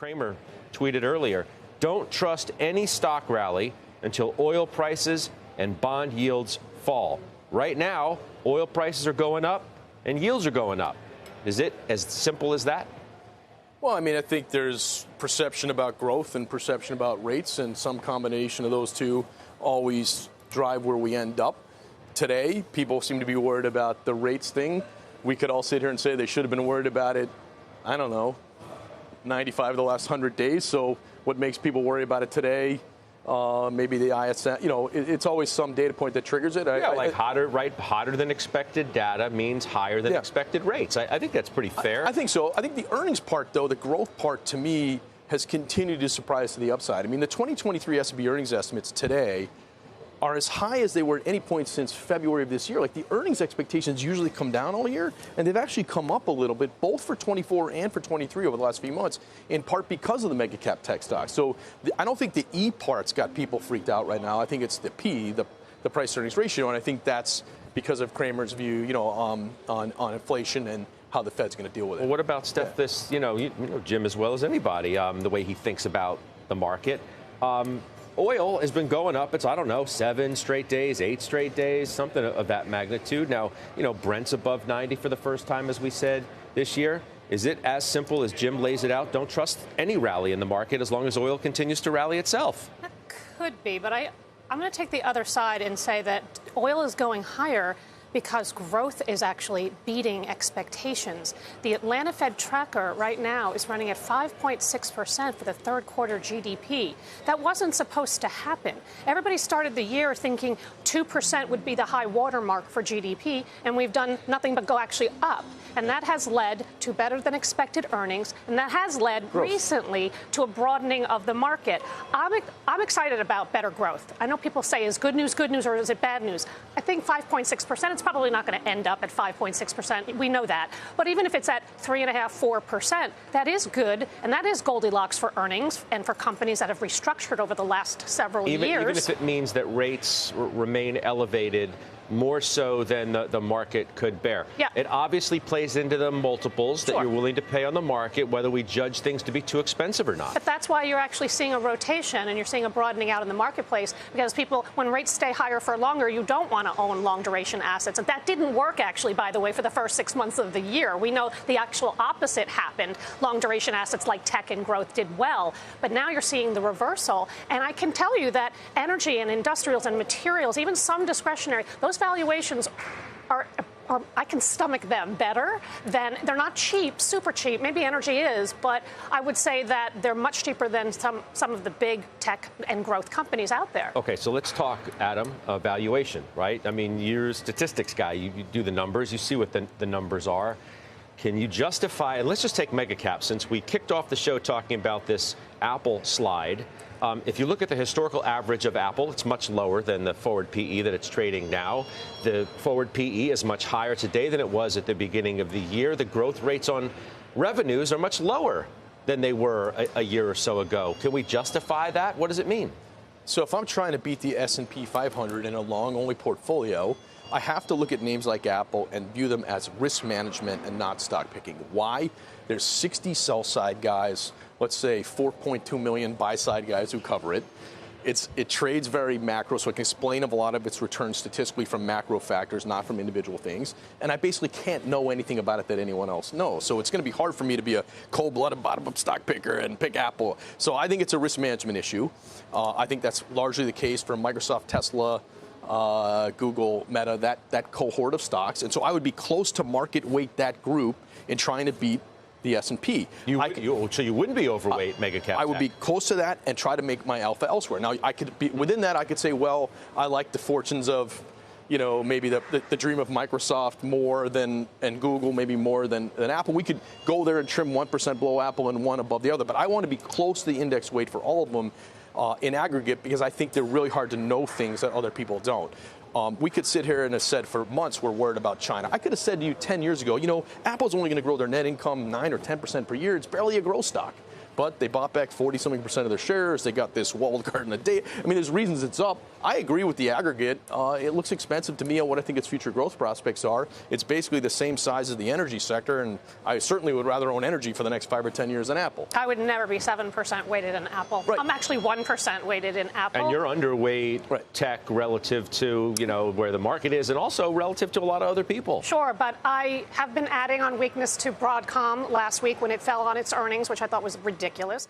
Cramer tweeted earlier, don't trust any stock rally until oil prices and bond yields fall. Right now, oil prices are going up and yields are going up. Is it as simple as that? Well, I mean, I think there's perception about growth and perception about rates, and some combination of those two always drive where we end up. Today, people seem to be worried about the rates thing. We could all sit here and say they should have been worried about it, I don't know, 95 of the last 100 days. So what makes people worry about it today? Maybe the ISM, it's always some data point that triggers it. Hotter than expected data means higher than expected rates. I think that's pretty fair. I think so. I think the earnings part, though, the growth part, to me, has continued to surprise to the upside. I mean, the 2023 S&P earnings estimates today are as high as they were at any point since February of this year. Like, the earnings expectations usually come down all year, and they've actually come up a little bit, both for 24 and for 23 over the last few months, in part because of the mega cap tech stocks. So I don't think the E part's got people freaked out right now. I think it's the P, the price earnings ratio, and I think that's because of Cramer's view, on inflation and how the Fed's going to deal with it. Well, what about Steph? This, you know Jim as well as anybody, the way he thinks about the market. Oil has been going up. It's, 7 straight days, 8 straight days, something of that magnitude. Now, Brent's above 90 for the first time, as we said, this year. Is it as simple as Jim lays it out? Don't trust any rally in the market as long as oil continues to rally itself. That could be, but I'm going to take the other side and say that oil is going higher because growth is actually beating expectations. The Atlanta Fed tracker right now is running at 5.6% for the third quarter GDP. That wasn't supposed to happen. Everybody started the year thinking 2% would be the high watermark for GDP, and we've done nothing but go actually up. And that has led to better than expected earnings, and that has led recently to a broadening of the market. I'm excited about better growth. I know people say, is good news or is it bad news? I think 5.6%, it's probably not going to end up at 5.6%. We know that. But even if it's at 3.5%, 4%, that is good, and that is Goldilocks for earnings and for companies that have restructured over the last several years. Even if it means that rates remain elevated more so than the market could bear. Yeah. It obviously plays into the multiples that you're willing to pay on the market, whether we judge things to be too expensive or not. But that's why you're actually seeing a rotation and you're seeing a broadening out in the marketplace, because people, when rates stay higher for longer, you don't want to own long duration assets. And that didn't work, actually, by the way, for the first 6 months of the year. We know the actual opposite happened. Long duration assets like tech and growth did well. But now you're seeing the reversal. And I can tell you that energy and industrials and materials, even some discretionary, those valuations are I can stomach them better than, they're not cheap, super cheap. Maybe energy is, but I would say that they're much cheaper than some of the big tech and growth companies out there. Okay, so let's talk, Adam, valuation, right? I mean, you're a statistics guy. You do the numbers. You see what the numbers are. Can you justify, and let's just take mega cap, since we kicked off the show talking about this Apple slide. If you look at the historical average of Apple, it's much lower than the forward PE that it's trading now. The forward PE is much higher today than it was at the beginning of the year. The growth rates on revenues are much lower than they were a year or so ago. Can we justify that? What does it mean? So if I'm trying to beat the S&P 500 in a long-only portfolio, I have to look at names like Apple and view them as risk management and not stock picking. Why? There's 60 sell-side guys, let's say 4.2 million buy-side guys who cover it. It trades very macro, so it can explain a lot of its returns statistically from macro factors, not from individual things. And I basically can't know anything about it that anyone else knows. So it's going to be hard for me to be a cold-blooded bottom-up stock picker and pick Apple. So I think it's a risk management issue. I think that's largely the case for Microsoft, Tesla, Google, Meta, that cohort of stocks. And so I would be close to market weight that group in trying to beat the S&P. So you wouldn't be overweight mega cap? I would be close to that and try to make my alpha elsewhere. Now, I could be within that. I could say, well, I like the fortunes of, maybe the dream of Microsoft more than, and Google maybe more than Apple. We could go there and trim 1% below Apple and 1 above the other. But I want to be close to the index weight for all of them in aggregate, because I think they're really hard to know things that other people don't. We could sit here and have said for months we're worried about China. I could have said to you 10 years ago, Apple's only going to grow their net income 9 or 10% per year. It's barely a growth stock. but they bought back 40-something% of their shares. They got this walled garden a day. I mean, there's reasons it's up. I agree with the aggregate. It looks expensive to me on what I think its future growth prospects are. It's basically the same size as the energy sector, and I certainly would rather own energy for the next 5 or 10 years than Apple. I would never be 7% weighted in Apple. Right. I'm actually 1% weighted in Apple. And you're underweight tech relative to, where the market is, and also relative to a lot of other people. Sure, but I have been adding on weakness to Broadcom last week when it fell on its earnings, which I thought was ridiculous.